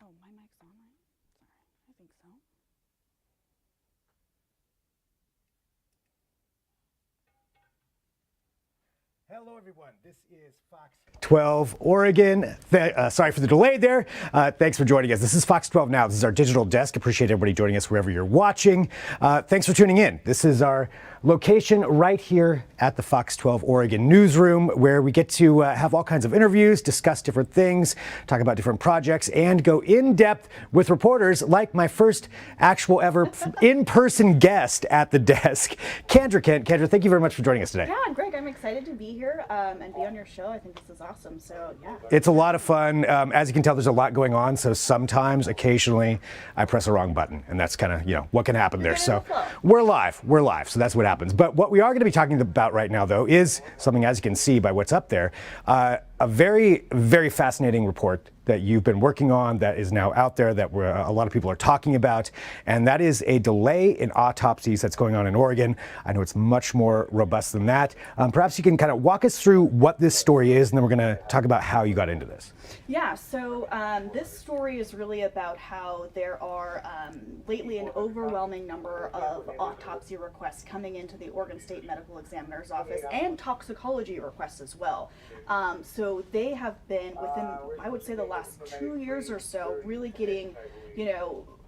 Oh, my mic's on, right? Sorry, I think so. Hello, everyone. This is Fox 12 Oregon. Sorry for the delay there. Thanks for joining us. This is Fox 12 Now. This is our digital desk. Appreciate everybody joining us wherever you're watching. Thanks for tuning in. This is our location right here at the Fox 12 Oregon newsroom, where we get to have all kinds of interviews, discuss different things, talk about different projects, and go in depth with reporters like my first actual ever in-person guest at the desk, Kandra Kent. Kandra, thank you very much for joining us today. Yeah, Greg, I'm excited to be here and be on your show. I think this is awesome. So, yeah. It's a lot of fun. As you can tell, there's a lot going on. So sometimes, occasionally, I press a wrong button, and that's kind of, what can happen there. So we're live. We're live. So that's what happens. But what we are going to be talking about right now, though, is something, as you can see by what's up there, a very, very fascinating report that you've been working on that is now out there that a lot of people are talking about, and that is a delay in autopsies that's going on in Oregon. I know it's much more robust than that. Perhaps you can kind of walk us through what this story is, and then we're going to talk about how you got into this. Yeah, so this story is really about how there are lately an overwhelming number of autopsy requests coming into the Oregon State Medical Examiner's Office and toxicology requests as well. So they have been within, I would say, the last 2 years or so, really getting,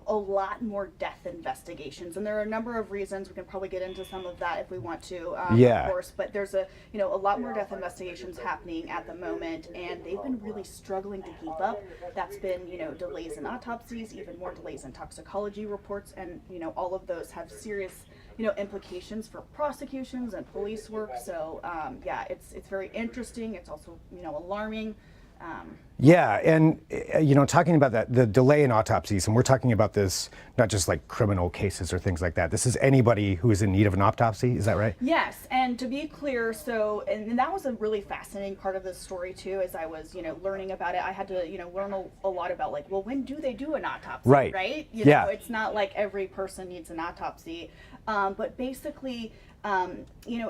a lot more death investigations, and there are a number of reasons. We can probably get into some of that if we want to, of course, but there's a lot more death investigations happening at the moment, and they've been really struggling to keep up. That's been, delays in autopsies, even more delays in toxicology reports, and, all of those have serious, implications for prosecutions and police work. So, yeah, it's very interesting. It's also, alarming. Yeah, and talking about that, the delay in autopsies, and we're talking about this not just like criminal cases or things like that. This is anybody who is in need of an autopsy. Is that right? Yes, and to be clear, and that was a really fascinating part of this story too. As I was, learning about it, I had to, learn a lot about when do they do an autopsy? Right. Right. Yeah. It's not like every person needs an autopsy, but basically.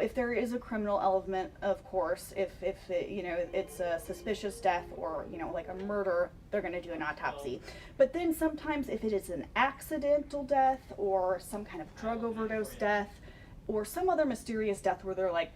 If there is a criminal element, of course, if it's a suspicious death or, like a murder, they're going to do an autopsy. But then sometimes if it is an accidental death or some kind of drug overdose death or some other mysterious death where they're like,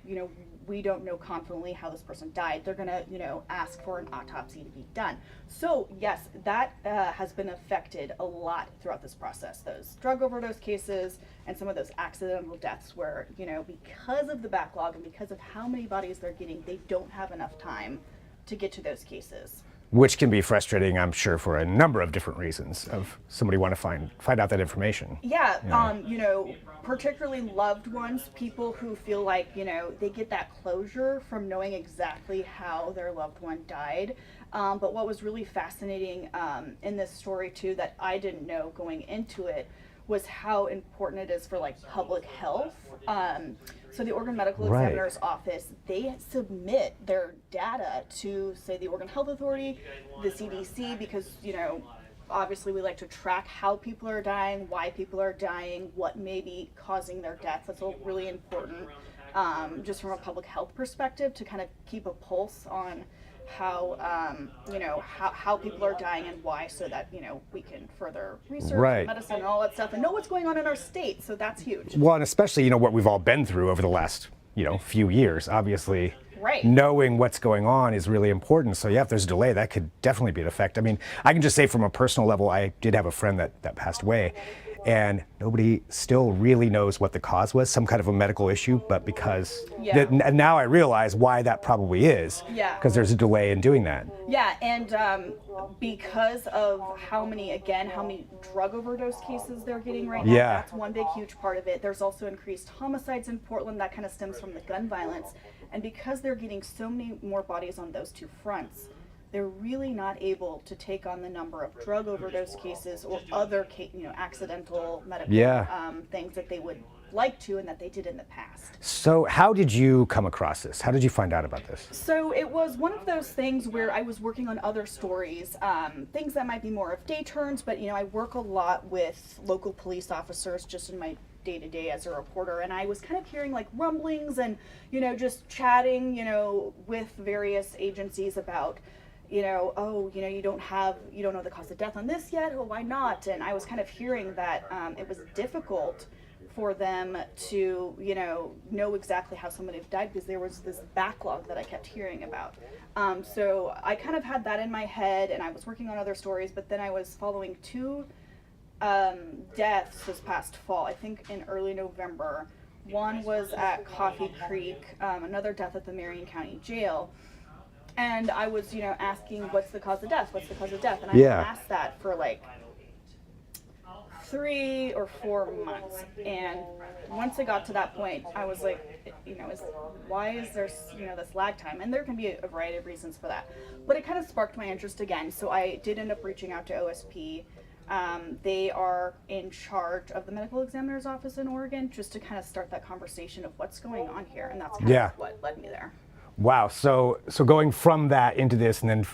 we don't know confidently how this person died, they're going to, ask for an autopsy to be done. So yes, that has been affected a lot throughout this process. Those drug overdose cases and some of those accidental deaths where, because of the backlog and because of how many bodies they're getting, they don't have enough time to get to those cases. Which can be frustrating, I'm sure, for a number of different reasons of somebody want to find out that information. Yeah, particularly loved ones, people who feel like, they get that closure from knowing exactly how their loved one died. But what was really fascinating in this story, too, that I didn't know going into it, was how important it is for public health. So the Oregon Medical Examiner's Office, they submit their data to, say, the Oregon Health Authority, the CDC, because, obviously we like to track how people are dying, why people are dying, what may be causing their deaths. That's all really important, just from a public health perspective, to kind of keep a pulse on how how people are dying and why, so that we can further research medicine and all that stuff and know what's going on in our state. So that's huge. Well, and especially what we've all been through over the last few years, obviously. Knowing what's going on is really important. So yeah, if there's a delay, that could definitely be an effect. I mean, I can just say from a personal level, I did have a friend that passed away, and nobody still really knows what the cause was, some kind of a medical issue, but because and now I realize why that probably is, because there's a delay in doing that. Yeah, and because of how many drug overdose cases they're getting right now, that's one big huge part of it. There's also increased homicides in Portland. That kind of stems from the gun violence, and because they're getting so many more bodies on those two fronts, they're really not able to take on the number of drug overdose cases or other accidental medical things that they would like to and that they did in the past. So how did you come across this? How did you find out about this? So it was one of those things where I was working on other stories, things that might be more of day turns, but I work a lot with local police officers just in my day-to-day as a reporter, and I was kind of hearing rumblings and just chatting with various agencies about oh, you don't know the cause of death on this yet. Well, why not? And I was kind of hearing that it was difficult for them to, know exactly how somebody died because there was this backlog that I kept hearing about. So I kind of had that in my head, and I was working on other stories, but then I was following two deaths this past fall, I think in early November. One was at Coffee Creek, another death at the Marion County Jail. And I was, asking, what's the cause of death? What's the cause of death? And I asked that for like 3 or 4 months. And once it got to that point, I was like, why is there, this lag time? And there can be a variety of reasons for that. But it kind of sparked my interest again. So I did end up reaching out to OSP. They are in charge of the medical examiner's office in Oregon, just to kind of start that conversation of what's going on here. And that's kind of what led me there. Wow. So going from that into this, and then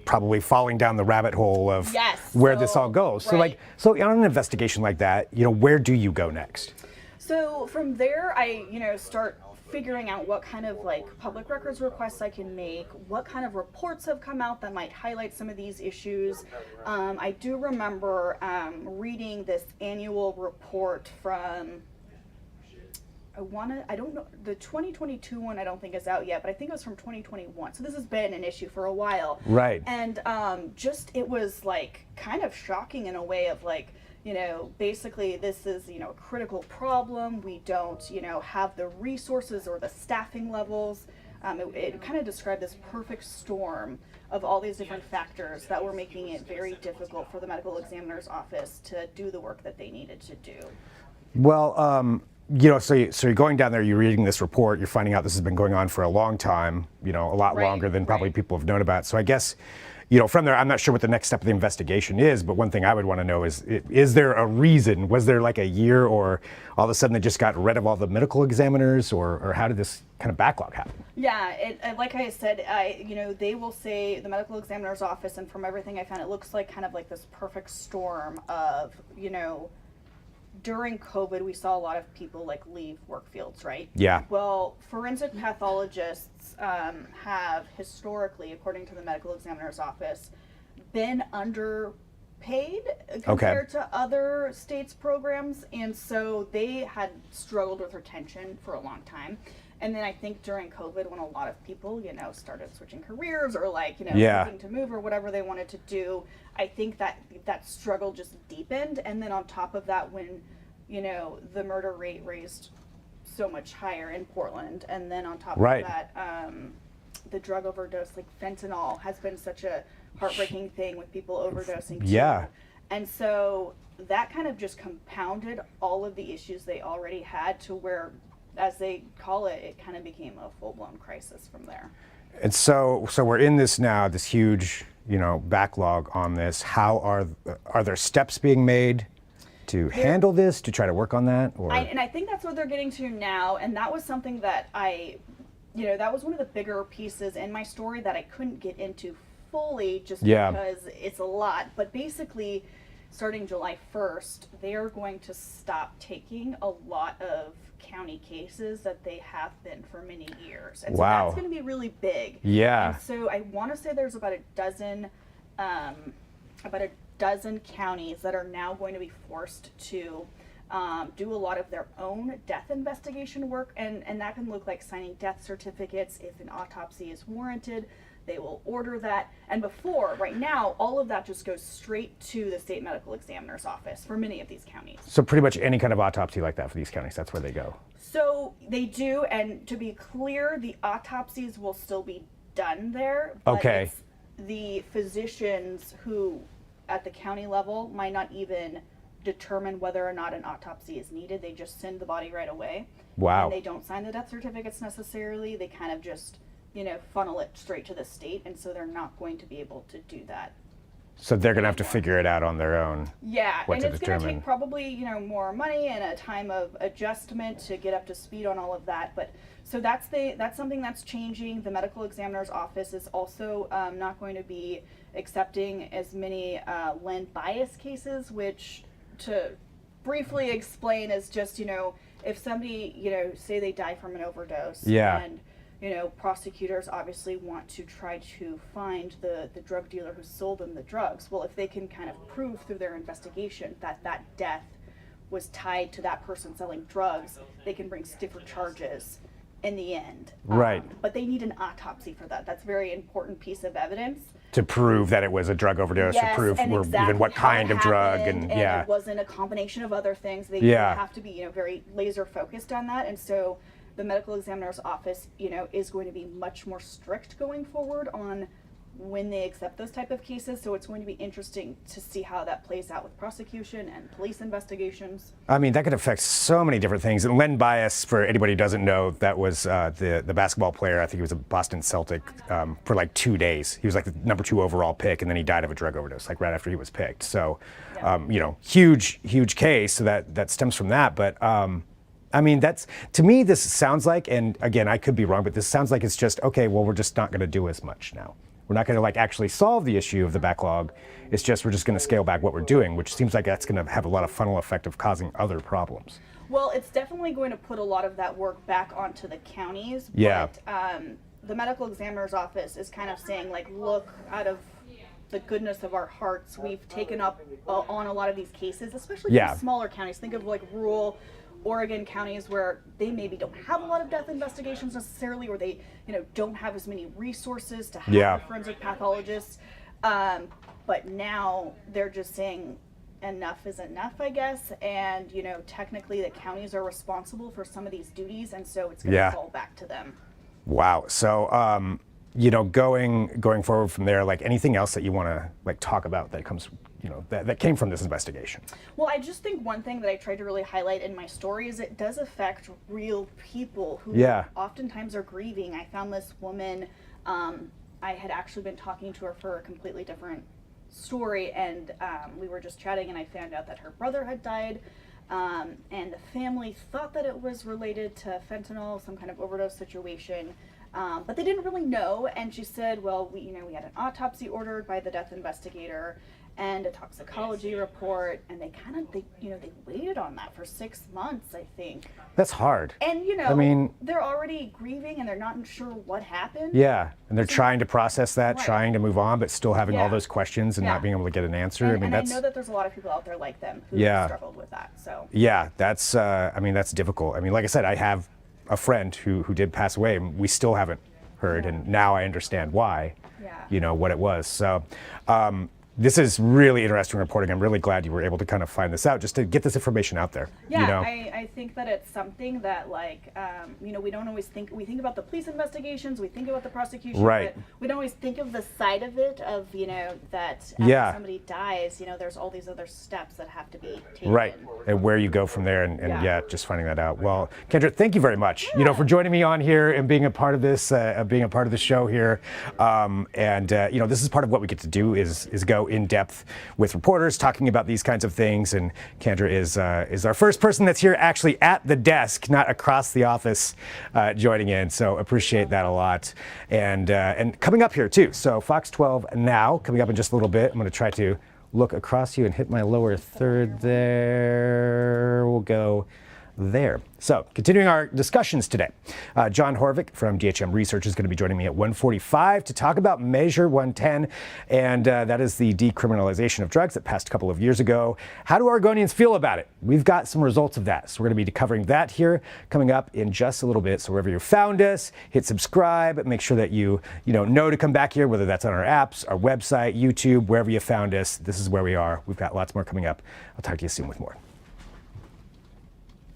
probably falling down the rabbit hole of where this all goes. So on an investigation like that, where do you go next? So from there, I, start figuring out what kind of public records requests I can make, what kind of reports have come out that might highlight some of these issues. I do remember reading this annual report from, I don't know, the 2022 one I don't think is out yet, but I think it was from 2021. So this has been an issue for a while. Right. And it was kind of shocking in a way of basically this is, a critical problem. We don't, have the resources or the staffing levels. It kind of described this perfect storm of all these different factors that were making it very difficult for the medical examiner's office to do the work that they needed to do. Well, so you're going down there, you're reading this report, you're finding out this has been going on for a long time, a lot longer than probably people have known about. So I guess, from there, I'm not sure what the next step of the investigation is, but one thing I would want to know is there a reason? Was there a year, or all of a sudden they just got rid of all the medical examiners, or how did this kind of backlog happen? Yeah, like I said, they will say the medical examiner's office, and from everything I found, it looks like kind of this perfect storm of, during COVID, we saw a lot of people leave work fields, right? Yeah. Well, forensic pathologists have historically, according to the medical examiner's office, been underpaid compared to other states' programs, and so they had struggled with retention for a long time. And then I think during COVID, when a lot of people, started switching careers or looking to move or whatever they wanted to do, I think that struggle just deepened. And then on top of that, when, the murder rate raised so much higher in Portland, and then on top of that, the drug overdose, fentanyl, has been such a heartbreaking thing with people overdosing too. Yeah. And so that kind of just compounded all of the issues they already had to where, as they call it, it kind of became a full-blown crisis from there. And so we're in this now, this huge, backlog on this. How are there steps being made to handle this, to try to work on that? And I think that's what they're getting to now, and that was something that that was one of the bigger pieces in my story that I couldn't get into fully just because it's a lot. But basically, starting July 1st, they are going to stop taking a lot of county cases that they have been for many years. And so that's going to be really big. Yeah. And so I want to say there's about a dozen counties that are now going to be forced to do a lot of their own death investigation work, and that can look like signing death certificates. If an autopsy is warranted, they will order that. And right now, all of that just goes straight to the state medical examiner's office for many of these counties. So pretty much any kind of autopsy like that for these counties, that's where they go. So they do, and to be clear, the autopsies will still be done there. But it's the physicians who, at the county level, might not even determine whether or not an autopsy is needed. They just send the body right away. Wow. And they don't sign the death certificates necessarily. They kind of just, funnel it straight to the state, and so they're not going to be able to do that. So they're going to have to figure it out on their own. Yeah, and it's going to take probably, more money and a time of adjustment to get up to speed on all of that. But so that's something that's changing. The medical examiner's office is also not going to be accepting as many Lend bias cases, which, to briefly explain, is just, if somebody, say they die from an overdose, and prosecutors obviously want to try to find the drug dealer who sold them the drugs. Well, if they can kind of prove through their investigation that that death was tied to that person selling drugs, they can bring stiffer charges in the end. Right. But they need an autopsy for that. That's a very important piece of evidence. To prove that it was a drug overdose, Yes, to prove and exactly even what how kind it of drug, happened, and yeah. it wasn't a combination of other things. They Yeah. have to be, very laser focused on that. And so the medical examiner's office, is going to be much more strict going forward on when they accept those type of cases. So it's going to be interesting to see how that plays out with prosecution and police investigations. I mean, that could affect so many different things. And Len Bias, for anybody who doesn't know, that was the basketball player. I think he was a Boston Celtic for like 2 days. He was like the number 2 overall pick, and then he died of a drug overdose, like right after he was picked. So, huge case. So that stems from that. But I mean, to me, this sounds like, and again, I could be wrong, but this sounds like it's just, okay, well, we're just not going to do as much now. We're not going to actually solve the issue of the backlog. It's just we're just going to scale back what we're doing, which seems like that's going to have a lot of funnel effect of causing other problems. Well, it's definitely going to put a lot of that work back onto the counties. Yeah. But the medical examiner's office is kind of saying, look, out of the goodness of our hearts, we've taken up on a lot of these cases, especially Yeah. from smaller counties. Think of rural Oregon counties where they maybe don't have a lot of death investigations necessarily, or they don't have as many resources to have Yeah. forensic pathologists. But now they're just saying enough is enough, I guess. And technically the counties are responsible for some of these duties, and so it's going to Yeah. fall back to them. Wow. So going forward from there, anything else that you want to talk about that comes that came from this investigation? Well, I just think one thing that I tried to really highlight in my story is it does affect real people who Yeah. oftentimes are grieving. I found this woman, I had actually been talking to her for a completely different story, and we were just chatting, and I found out that her brother had died, and the family thought that it was related to fentanyl, some kind of overdose situation. But they didn't really know, and she said, well, we had an autopsy ordered by the death investigator and a toxicology report, and they waited on that for 6 months, I think. That's hard. And I mean, they're already grieving and they're not sure what happened. yeah, and they're trying to process that, Right. trying to move on, but still having all Yeah. those questions and Yeah. not being able to get an answer. And, I mean, I that's know that there's a lot of people out there like them who Yeah. struggled with that. So yeah, that's that's difficult. I mean, like I said, I have a friend who did pass away, and we still haven't heard, and now I understand why. Yeah. What it was. So this is really interesting reporting. I'm really glad you were able to kind of find this out, just to get this information out there. Yeah, I think that it's something that we don't always think. We think about the police investigations, we think about the prosecution, Right. but we don't always think of the side of it of that after Yeah. somebody dies, there's all these other steps that have to be taken. Right, and where you go from there, and Yeah. just finding that out. Well, Kendra, thank you very much. For joining me on here and being a part of this, being a part of the show here. This is part of what we get to do is go in depth with reporters talking about these kinds of things. And Kandra is our first person that's here actually at the desk, not across the office, joining in. So appreciate that a lot. And coming up here too. So Fox 12 now coming up in just a little bit. I'm going to try to look across you and hit my lower third there. We'll go there. So, continuing our discussions today, John Horvick from DHM Research is going to be joining me at 1:45 to talk about Measure 110, and that is the decriminalization of drugs that passed a couple of years ago. How do Oregonians feel about it? We've got some results of that, so we're going to be covering that here coming up in just a little bit. So wherever you found us, hit subscribe. Make sure that you know to come back here, whether that's on our apps, our website, YouTube, wherever you found us. This is where we are. We've got lots more coming up. I'll talk to you soon with more.